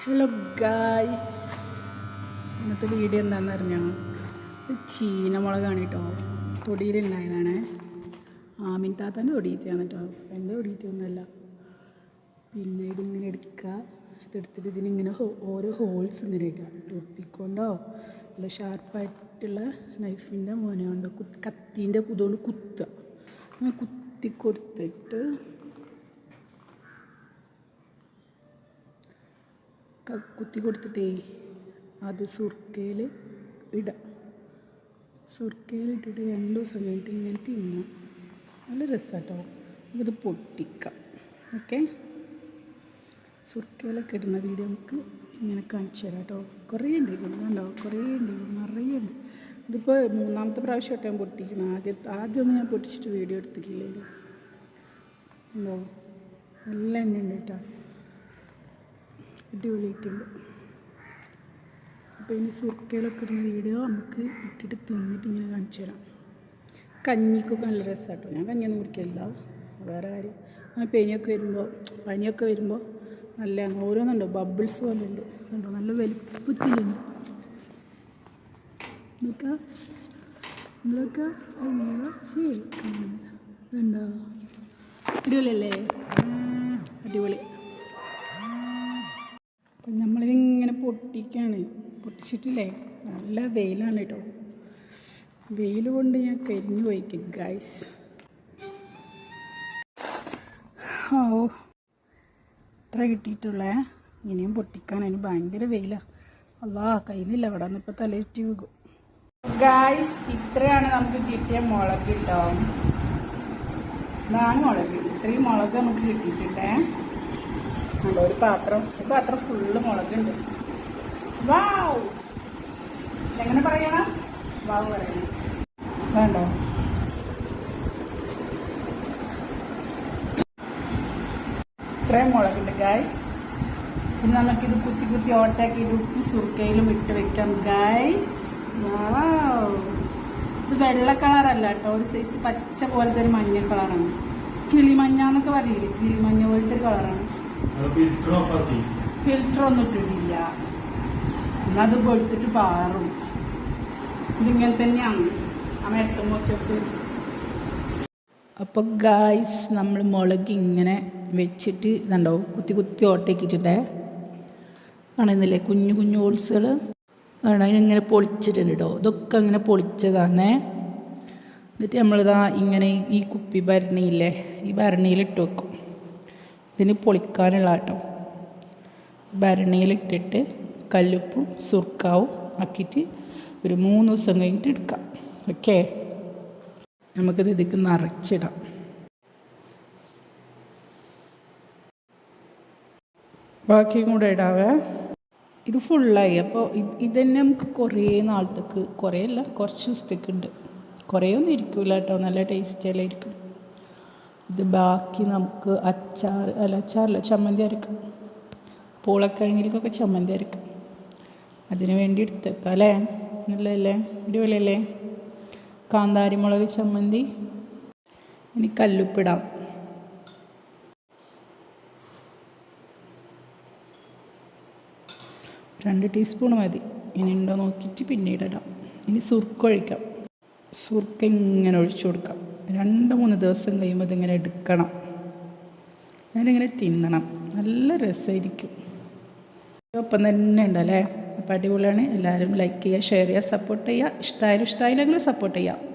Hello guys, ഇന്നത്തെ video എന്താണെന്ന് അറിഞ്ഞാൽ ചീനമുളകാണ് കേട്ടോ. തൊടിയിലുണ്ടായതാണ്. ആമിൻതാത്താൻ്റെ തൊടിയിട്ടാണ് കേട്ടോ, എൻ്റെ തൊടിയിട്ടൊന്നുമല്ല. പിന്നെ ഇതിങ്ങനെ എടുക്കുക, ഇതെടുത്തിട്ട് ഇതിനിങ്ങനെ ഓരോ ഹോൾസ് ഇങ്ങനെ ഇടുക. ടൂത്ത്പിക്കൊണ്ടോ അല്ല ഷാർപ്പായിട്ടുള്ള നൈഫിൻ്റെ മോനോണ്ടോ കത്തീൻ്റെ ഇതുകൊണ്ട് കുത്തുക. അങ്ങനെ കുത്തി കൊടുത്തിട്ട് കുത്തി കൊടുത്തിട്ടേ അത് സുർക്കയിൽ ഇടാം. സുർക്കയിലിട്ടിട്ട് 2 ദിവസം കഴിഞ്ഞിട്ട് ഇങ്ങനെ തിന്നാം. നല്ല രസമാണ് കേട്ടോ. ഇത് പൊട്ടിക്കാം. ഓക്കെ, സുർക്കയിലൊക്കെ ഇടുന്ന വീഡിയോ നമുക്ക് ഇങ്ങനെ കാണിച്ചു തരാം കേട്ടോ. കുറേ ഉണ്ട്, ഇതുണ്ടോ, കുറേ ഉണ്ട്, നിറയെ ഉണ്ട്. ഇതിപ്പോൾ 3ാമത്തെ പ്രാവശ്യമായിട്ട് ഞാൻ പൊട്ടിക്കണം. ആദ്യമൊന്നും ഞാൻ പൊട്ടിച്ചിട്ട് വീഡിയോ എടുത്തിട്ടില്ലല്ലോ. ഉണ്ടോ, നല്ല എണ്ണ ഉണ്ട് കേട്ടോ, അടിപൊളിയായിട്ടുണ്ട്. അപ്പോൾ ഇനി സുർക്കയിലൊക്കെ ഇടുന്ന വീഡിയോ നമുക്ക് ഇട്ടിട്ട് തിന്നിട്ട് ഇങ്ങനെ കാണിച്ചു തരാം. കഞ്ഞിക്കൊക്കെ നല്ല രസമാണ് കേട്ടോ. ഞാൻ കഞ്ഞിയൊന്നും കുടിക്കില്ല, വേറെ കാര്യം. അങ്ങനെ പനിയൊക്കെ വരുമ്പോൾ നല്ല ഓരോന്നുണ്ടോ ബബിൾസ് പോലെ ഉണ്ട്, കണ്ടോ, നല്ല വലുപ്പത്തിലുണ്ട്. ഇതൊക്കെ ശരി കണ്ടോ, അടിപൊളിയല്ലേ? അടിപൊളി. അപ്പം നമ്മളിതിങ്ങനെ പൊട്ടിച്ചിട്ടില്ലേ, നല്ല വെയിലാണ് കേട്ടോ. വെയിൽ കൊണ്ട് ഞാൻ കരിഞ്ഞു പോയിക്കും ഗൈസ്. ഇത്ര കിട്ടിയിട്ടുള്ളേ, ഇനിയും പൊട്ടിക്കാൻ. അതിന് ഭയങ്കര വെയിലാണ്. അല്ലാ, കഴിയുന്നില്ല. അവിടെ നിന്ന് ഇപ്പോൾ തലയിറ്റി വീകും ഗൈസ്. ഇത്രയാണ് നമുക്ക് കിട്ടിയ മുളക് കേട്ടോ. 4 മുളക്, ഇത്രയും മുളക് നമുക്ക് കിട്ടിയിട്ടുണ്ടേ. ഒരു പാത്രം ഫുള്ള് മുളകുണ്ട്. വാവ്, എങ്ങനെ പറയണം? വാവ് പറയണം, വേണ്ടോ? ഇത്രയും മുളകുണ്ട് ഗൈസ്. ഇനി നമുക്കിത് കുത്തി ഓട്ടാക്കിയിട്ട് ഉപ്പി സുർക്കയിലും ഇട്ട് വെക്കാം ഗൈസ്. വാവ്, ഇത് വെള്ള കളറല്ല കേട്ടോ, ഒരു സൈസ് പച്ച പോലത്തെ ഒരു മഞ്ഞ കളറാണ്. കിളിമഞ്ഞ എന്നൊക്കെ പറയില്ലേ, കിളിമഞ്ഞ പോലത്തെ ഒരു കളറാണ്. ഫിൽറ്റർ ഒന്നും ഇട്ടിട്ടില്ല, അത് പൊടുത്തിട്ട് പാറും. ഇതിങ്ങനെ തന്നെയാണ് ആ മെത്തുമ്പോഴൊക്കെ. അപ്പോൾ ഗായ്സ്, നമ്മൾ മുളക് ഇങ്ങനെ വെച്ചിട്ട് ഇതുണ്ടോ കുത്തി ഓട്ടേക്കിട്ടുണ്ടേ, കാണുന്നില്ലേ കുഞ്ഞു കുഞ്ഞു ഹോൾസുകൾ. അതിനിങ്ങനെ പൊളിച്ചിട്ടുണ്ട് കേട്ടോ. ഇതൊക്കെ അങ്ങനെ പൊളിച്ചതാണേ. എന്നിട്ട് നമ്മളിതാ ഇങ്ങനെ ഈ കുപ്പി ഭരണിയില്ലേ, ഈ ഭരണിയിലിട്ട് വെക്കും. ഇതിന് പൊളിക്കാനുള്ള കേട്ടോ. ഭരണിയിലിട്ടിട്ട് കല്ലുപ്പും സുർക്കാവും ആക്കിയിട്ട് ഒരു 3 ദിവസം കഴിഞ്ഞിട്ട് എടുക്കാം. ഓക്കെ, നമുക്കിത് ഇതിക്ക് നിറച്ചിടാം. ബാക്കിയും കൂടെ ഇടാവേ. ഇത് ഫുള്ളായി. അപ്പോൾ ഇതന്നെ നമുക്ക് കുറേ നാളത്തേക്ക്, കുറേയല്ല കുറച്ച് ദിവസത്തേക്ക് ഉണ്ട്. കുറേയൊന്നും ഇരിക്കില്ല കേട്ടോ, നല്ല ടേസ്റ്റെല്ലാം ഇരിക്കും. ഇത് ബാക്കി നമുക്ക് അച്ചാറല്ല ചമ്മന്തി അരക്കും. പൂളക്കിഴങ്ങിലേക്കൊക്കെ ചമ്മന്തി അരക്കും. അതിന് വേണ്ടി എടുത്തേക്കാം അല്ലേ? നല്ലതല്ലേ? അടിപൊളിയല്ലേ? കാന്താരി മുളക് ചമ്മന്തി. ഇനി കല്ലുപ്പിടാം. രണ്ട് ടീസ്പൂൺ മതി. ഇനി ഉണ്ടോ നോക്കിയിട്ട് പിന്നീട് ഇടാം. ഇനി സുർക്ക ഒഴിക്കാം. സുർക്ക ഇങ്ങനെ ഒഴിച്ചു കൊടുക്കാം. 2-3 ദിവസം കഴിയുമ്പോൾ ഇതിങ്ങനെ എടുക്കണം. ഞാനിങ്ങനെ തിന്നണം, നല്ല രസമായിരിക്കും. ഒപ്പം തന്നെ ഉണ്ടല്ലേ. അപ്പോൾ അടിപൊളിയാണ്. എല്ലാവരും ലൈക്ക് ചെയ്യുക, ഷെയർ ചെയ്യുക, സപ്പോർട്ട് ചെയ്യുക. ഇഷ്ടമായില്ലെങ്കിലും സപ്പോർട്ട് ചെയ്യുക.